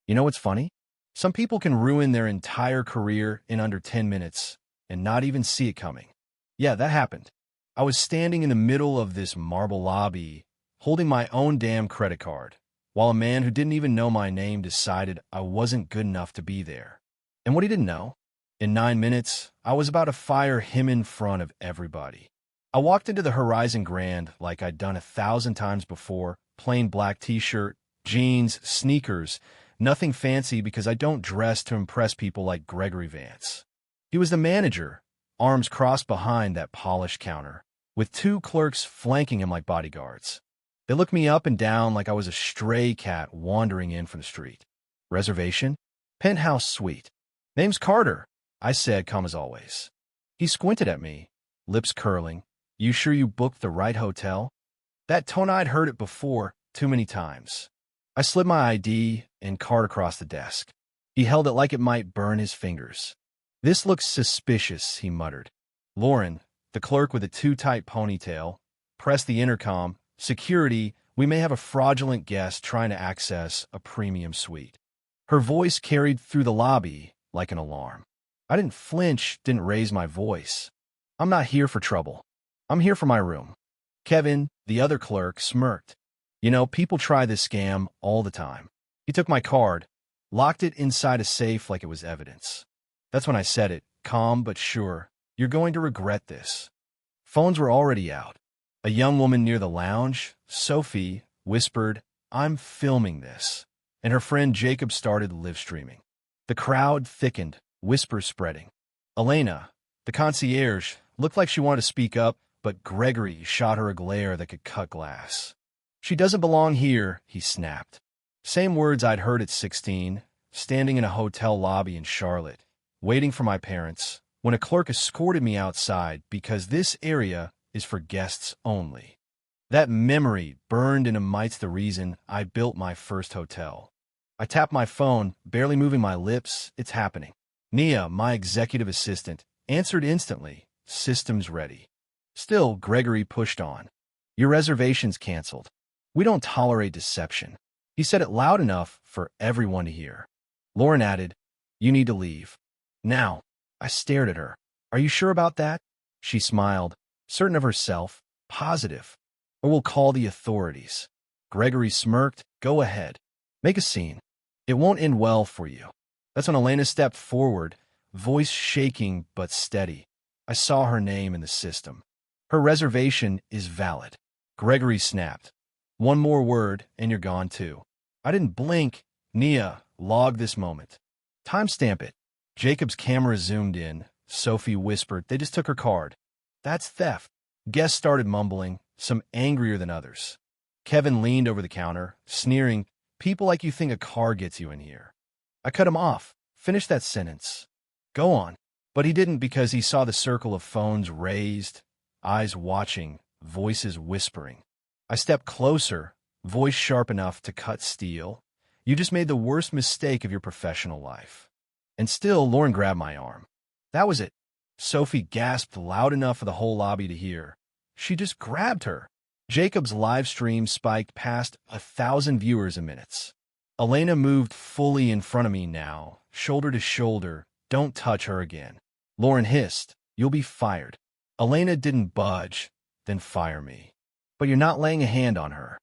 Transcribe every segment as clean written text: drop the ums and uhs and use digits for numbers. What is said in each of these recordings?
You know what's funny? Some people can ruin their entire career in under 10 minutes and not even see it coming. Yeah, that happened. I was standing in the middle of this marble lobby, holding my own damn credit card, while a man who didn't even know my name decided I wasn't good enough to be there. And what he didn't know, in 9 minutes, I was about to fire him in front of everybody. I walked into the Horizon Grand like I'd done 1,000 times before, plain black t-shirt, jeans, sneakers, nothing fancy because I don't dress to impress people like Gregory Vance. He was the manager, arms crossed behind that polished counter, with two clerks flanking him like bodyguards. They looked me up and down like I was a stray cat wandering in from the street. Reservation? Penthouse suite. Name's Carter, I said, calm as always. He squinted at me, lips curling. You sure you booked the right hotel? That tone, I'd heard it before, too many times. I slid my ID and card across the desk. He held it like it might burn his fingers. This looks suspicious, he muttered. Lauren, the clerk with a too-tight ponytail, pressed the intercom. Security, we may have a fraudulent guest trying to access a premium suite. Her voice carried through the lobby like an alarm. I didn't flinch, didn't raise my voice. I'm not here for trouble. I'm here for my room. Kevin, the other clerk, smirked. You know, people try this scam all the time. He took my card, locked it inside a safe like it was evidence. That's when I said it, calm but sure. You're going to regret this. Phones were already out. A young woman near the lounge, Sophie, whispered, I'm filming this. And her friend Jacob started live streaming. The crowd thickened, whispers spreading. Elena, the concierge, looked like she wanted to speak up, but Gregory shot her a glare that could cut glass. She doesn't belong here, he snapped. Same words I'd heard at 16, standing in a hotel lobby in Charlotte, waiting for my parents, when a clerk escorted me outside because this area is for guests only. That memory burned into mites the reason I built my first hotel. I tapped my phone, barely moving my lips. It's happening. Nia, my executive assistant, answered instantly. Systems ready. Still, Gregory pushed on. Your reservation's canceled. We don't tolerate deception. He said it loud enough for everyone to hear. Lauren added, you need to leave. Now. I stared at her. Are you sure about that? She smiled, certain of herself, positive. Or we'll call the authorities. Gregory smirked. Go ahead. Make a scene. It won't end well for you. That's when Elena stepped forward, voice shaking but steady. I saw her name in the system. Her reservation is valid. Gregory snapped. One more word, and you're gone too. I didn't blink. Nia, log this moment. Timestamp it. Jacob's camera zoomed in. Sophie whispered, they just took her card. That's theft. Guests started mumbling, some angrier than others. Kevin leaned over the counter, sneering, people like you think a car gets you in here. I cut him off. Finish that sentence. Go on. But he didn't because he saw the circle of phones raised, eyes watching, voices whispering. I stepped closer, voice sharp enough to cut steel. You just made the worst mistake of your professional life. And still, Lauren grabbed my arm. That was it. Sophie gasped loud enough for the whole lobby to hear. She just grabbed her. Jacob's live stream spiked past 1,000 viewers in minutes. Elena moved fully in front of me now, shoulder to shoulder. Don't touch her again. Lauren hissed, you'll be fired. Elena didn't budge, then fire me. But you're not laying a hand on her.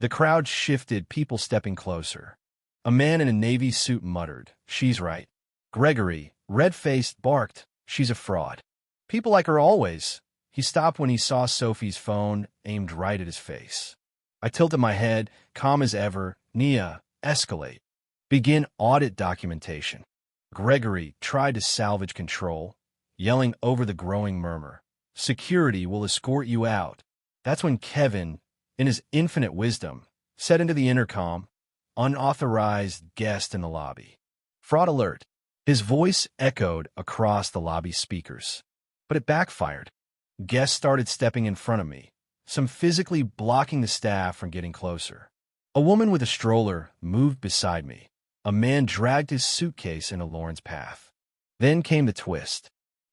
The crowd shifted, people stepping closer. A man in a navy suit muttered, she's right. Gregory, red-faced, barked, she's a fraud. People like her always. He stopped when he saw Sophie's phone aimed right at his face. I tilted my head, calm as ever. Nia, escalate. Begin audit documentation. Gregory tried to salvage control, yelling over the growing murmur. Security will escort you out. That's when Kevin, in his infinite wisdom, said into the intercom, unauthorized guest in the lobby. Fraud alert. His voice echoed across the lobby speakers. But it backfired. Guests started stepping in front of me, some physically blocking the staff from getting closer. A woman with a stroller moved beside me. A man dragged his suitcase into Lauren's path. Then came the twist.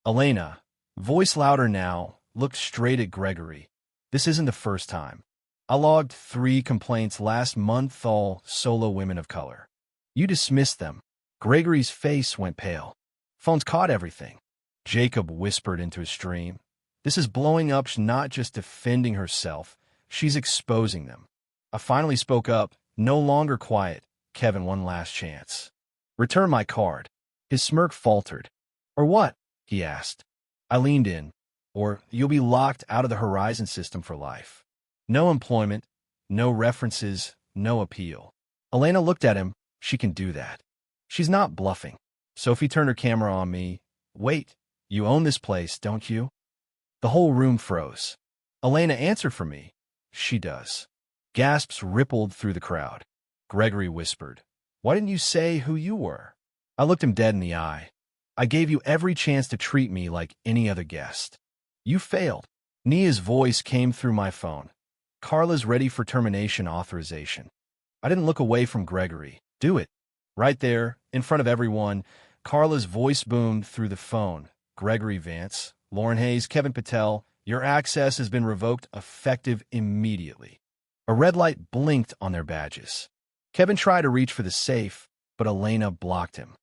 Elena, voice louder now, looked straight at Gregory. This isn't the first time. I logged 3 complaints last month, all solo women of color. You dismissed them. Gregory's face went pale. Phone's caught everything. Jacob whispered into his stream. This is blowing up. She's not just defending herself. She's exposing them. I finally spoke up, no longer quiet. Kevin, one last chance. Return my card. His smirk faltered. Or what? He asked. I leaned in. Or you'll be locked out of the Horizon system for life. No employment, no references, no appeal. Elena looked at him. She can do that. She's not bluffing. Sophie turned her camera on me. Wait, you own this place, don't you? The whole room froze. Elena answered for me. She does. Gasps rippled through the crowd. Gregory whispered, why didn't you say who you were? I looked him dead in the eye. I gave you every chance to treat me like any other guest. You failed. Nia's voice came through my phone. Carla's ready for termination authorization. I didn't look away from Gregory. Do it. Right there, in front of everyone, Carla's voice boomed through the phone. Gregory Vance, Lauren Hayes, Kevin Patel, your access has been revoked, effective immediately. A red light blinked on their badges. Kevin tried to reach for the safe, but Elena blocked him.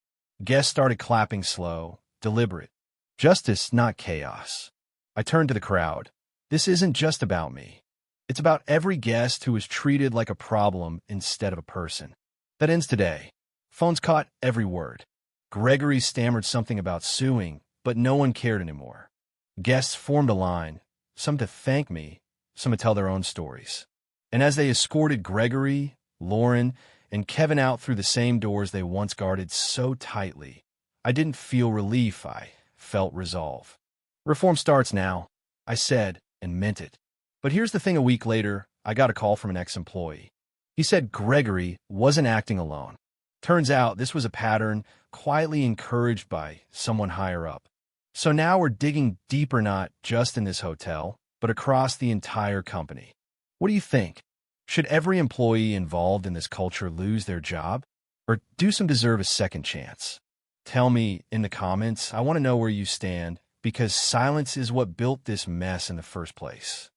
Guests started clapping slow, deliberate. Justice, not chaos. I turned to the crowd. This isn't just about me. It's about every guest who was treated like a problem instead of a person. That ends today. Phones caught every word. Gregory stammered something about suing, but no one cared anymore. Guests formed a line, some to thank me, some to tell their own stories. And as they escorted Gregory, Lauren, and Kevin out through the same doors they once guarded so tightly, I didn't feel relief, I felt resolve. Reform starts now, I said, and meant it. But here's the thing, a week later, I got a call from an ex-employee. He said Gregory wasn't acting alone. Turns out this was a pattern quietly encouraged by someone higher up. So now we're digging deeper, not just in this hotel, but across the entire company. What do you think? Should every employee involved in this culture lose their job? Or do some deserve a second chance? Tell me in the comments. I want to know where you stand, because silence is what built this mess in the first place.